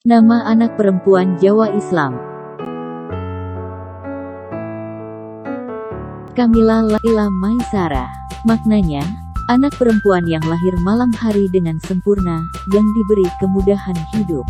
Nama anak perempuan Jawa Islam. Kamila Laila Maisarah. Maknanya, anak perempuan yang lahir malam hari dengan sempurna, yang diberi kemudahan hidup.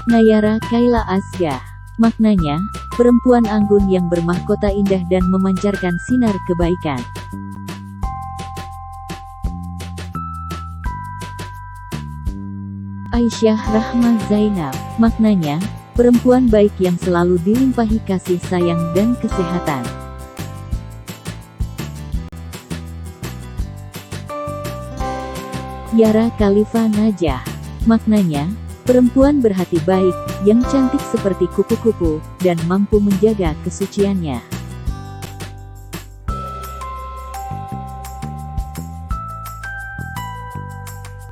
Nayara Kaila Asgah. Maknanya, perempuan anggun yang bermahkota indah dan memancarkan sinar kebaikan. Aisyah Rahma Zainab. Maknanya, perempuan baik yang selalu dilimpahi kasih sayang dan kesehatan. Yara Khalifa Najah. Maknanya, perempuan berhati baik, yang cantik seperti kupu-kupu, dan mampu menjaga kesuciannya.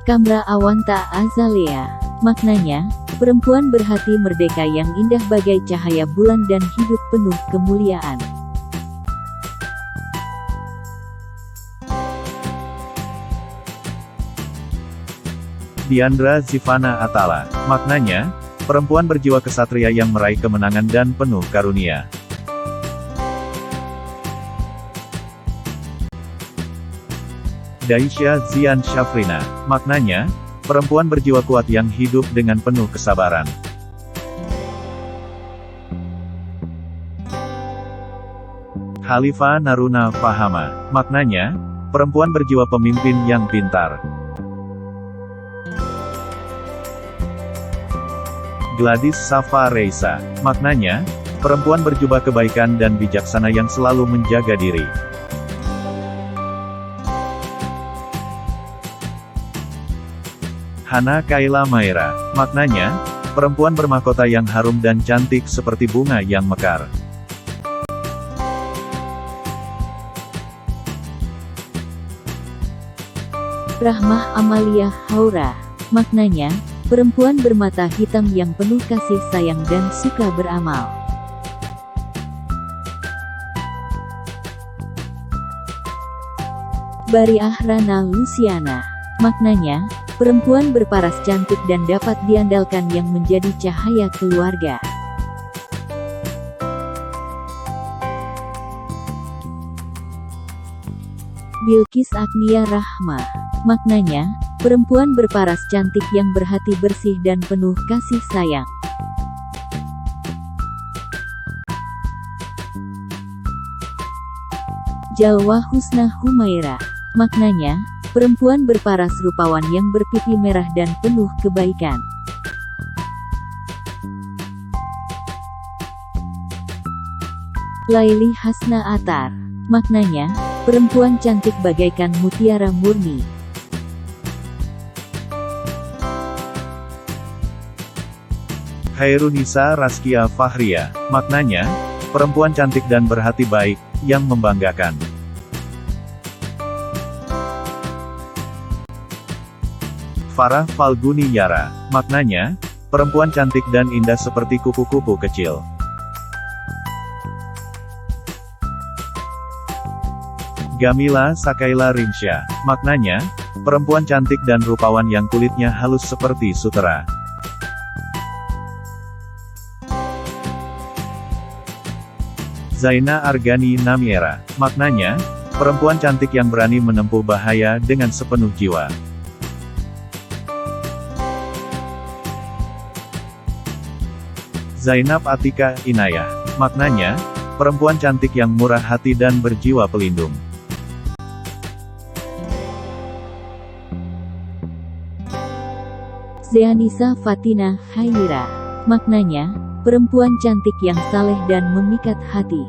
Kamra Awanta Azalea. Maknanya, perempuan berhati merdeka yang indah bagai cahaya bulan dan hidup penuh kemuliaan. Diandra Zivana Atala. Maknanya, perempuan berjiwa kesatria yang meraih kemenangan dan penuh karunia. Daisya Zian Syafrina. Maknanya, perempuan berjiwa kuat yang hidup dengan penuh kesabaran. Khalifa Naruna Fahama. Maknanya, perempuan berjiwa pemimpin yang pintar. Gladys Safa Reisa. Maknanya, perempuan berjubah kebaikan dan bijaksana yang selalu menjaga diri. Hana Kaila Maira. Maknanya, perempuan bermahkota yang harum dan cantik seperti bunga yang mekar. Rahmah Amalia Haura. Maknanya, perempuan bermata hitam yang penuh kasih sayang dan suka beramal. Bariah Rana Luciana. Maknanya, perempuan berparas cantik dan dapat diandalkan yang menjadi cahaya keluarga. Bilqis Agnia Rahma. Maknanya, perempuan berparas cantik yang berhati bersih dan penuh kasih sayang. Jalwa Husna Humaira. Maknanya, perempuan berparas rupawan yang berpipi merah dan penuh kebaikan. Laili Hasna Atar. Maknanya, perempuan cantik bagaikan mutiara murni. Khairunisa Raskia Fahria. Maknanya, perempuan cantik dan berhati baik, yang membanggakan. Farah Falguni Yara. Maknanya, perempuan cantik dan indah seperti kupu-kupu kecil. Gamila Sakaila Rinsya. Maknanya, perempuan cantik dan rupawan yang kulitnya halus seperti sutera. Zaina Argani Namiera. Maknanya, perempuan cantik yang berani menempuh bahaya dengan sepenuh jiwa. Zainab Atika Inayah. Maknanya, perempuan cantik yang murah hati dan berjiwa pelindung. Zeanisa Fatina Haira. Maknanya, perempuan cantik yang saleh dan memikat hati.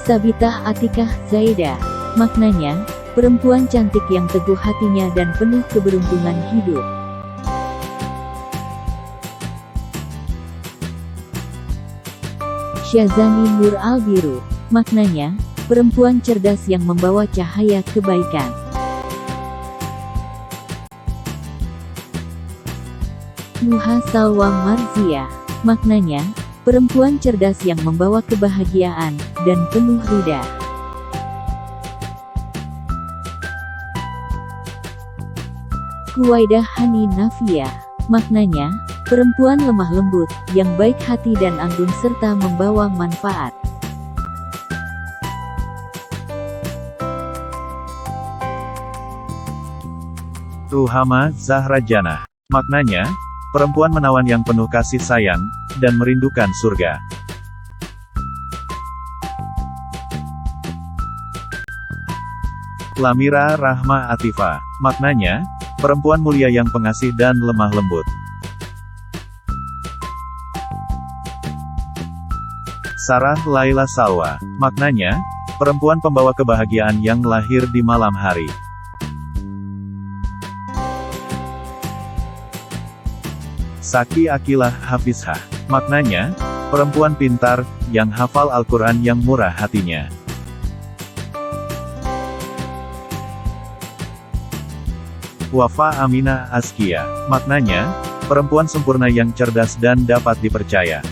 Sabitah Atikah Zaida. Maknanya, perempuan cantik yang teguh hatinya dan penuh keberuntungan hidup. Syazani Nur Albiru. Maknanya, perempuan cerdas yang membawa cahaya kebaikan. Nuha Salwa Marzia. Maknanya, perempuan cerdas yang membawa kebahagiaan, dan penuh ridha. Kuwaidah Hani Nafia. Maknanya, perempuan lemah lembut, yang baik hati dan anggun serta membawa manfaat. Ruhama Zahra Jannah. Maknanya, perempuan menawan yang penuh kasih sayang, dan merindukan surga. Lamira Rahma Atifa. Maknanya, perempuan mulia yang pengasih dan lemah lembut. Sarah Laila Salwa. Maknanya, perempuan pembawa kebahagiaan yang lahir di malam hari. Saki Akilah Hafizhah. Maknanya, perempuan pintar, yang hafal Al-Quran yang murah hatinya. Wafa Aminah Askia. Maknanya, perempuan sempurna yang cerdas dan dapat dipercaya.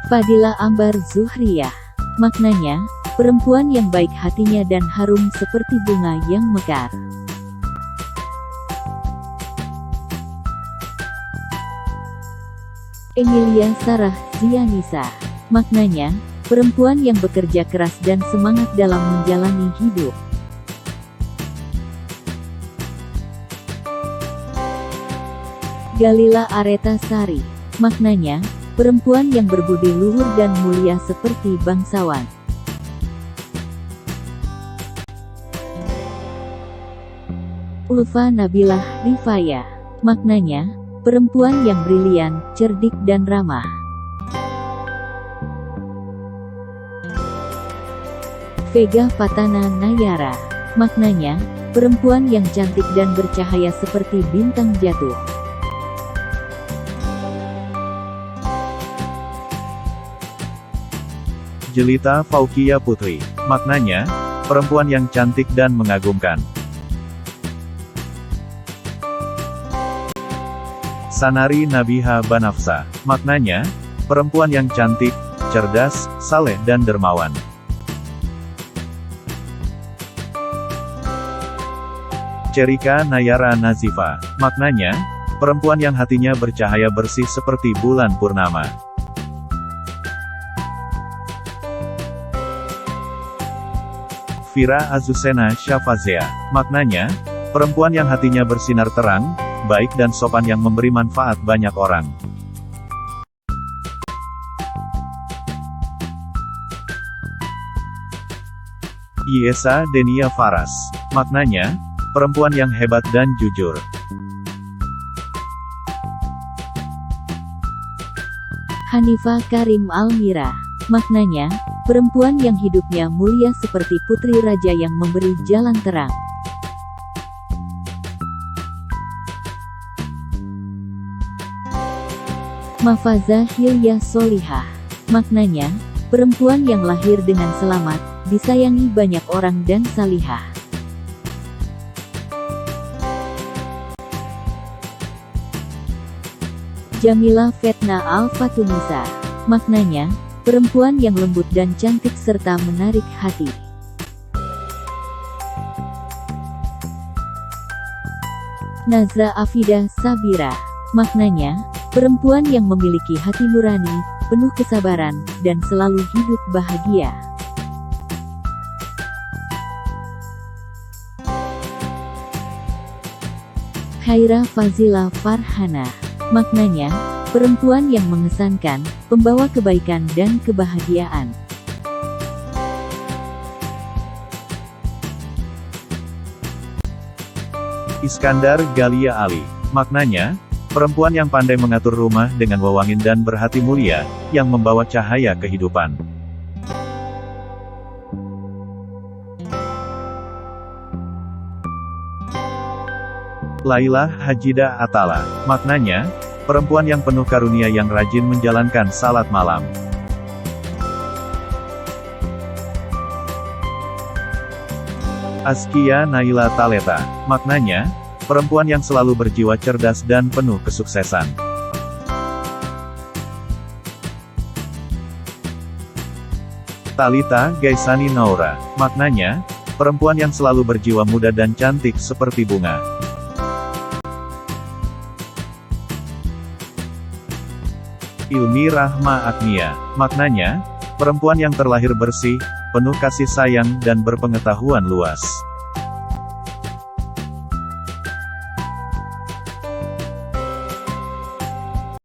Fadila Ambar Zuhriyah. Maknanya, perempuan yang baik hatinya dan harum seperti bunga yang mekar. Emilia Sarah Zianisa. Maknanya, perempuan yang bekerja keras dan semangat dalam menjalani hidup. Galila Areta Sari. Maknanya, perempuan yang berbudi luhur dan mulia seperti bangsawan. Ulfa Nabilah Rifaya. Maknanya, perempuan yang brilian, cerdik dan ramah. Vega Fatana Nayara. Maknanya, perempuan yang cantik dan bercahaya seperti bintang jatuh. Jelita Faukia Putri. Maknanya, perempuan yang cantik dan mengagumkan. Sanari Nabiha Banafsa. Maknanya, perempuan yang cantik, cerdas, saleh dan dermawan. Cerika Nayara Nazifa. Maknanya, perempuan yang hatinya bercahaya bersih seperti bulan purnama. Fira Azusena Syafazea. Maknanya, perempuan yang hatinya bersinar terang, baik dan sopan yang memberi manfaat banyak orang. Yesa Denia Faras. Maknanya, perempuan yang hebat dan jujur. Hanifa Karim Almira. Maknanya, perempuan yang hidupnya mulia seperti putri raja yang memberi jalan terang. Mafaza Hilya Solihah. Maknanya, perempuan yang lahir dengan selamat, disayangi banyak orang dan salihah. Jamila Fetna Al-Fatunisa. Maknanya, perempuan yang lembut dan cantik serta menarik hati. Nazra Afida Sabira. Maknanya, perempuan yang memiliki hati nurani, penuh kesabaran, dan selalu hidup bahagia. Khaira Fazila Farhana. Maknanya, perempuan yang mengesankan, pembawa kebaikan dan kebahagiaan. Iskandar Galia Ali. Maknanya, perempuan yang pandai mengatur rumah dengan wewangian dan berhati mulia, yang membawa cahaya kehidupan. Laila Hajida Atala. Maknanya, perempuan yang penuh karunia yang rajin menjalankan salat malam. Askia Naila Taleta. Maknanya, perempuan yang selalu berjiwa cerdas dan penuh kesuksesan. Talitha Gaisani Naura, maknanya, perempuan yang selalu berjiwa muda dan cantik seperti bunga. Ilmi Rahma Agnia, maknanya, perempuan yang terlahir bersih, penuh kasih sayang dan berpengetahuan luas.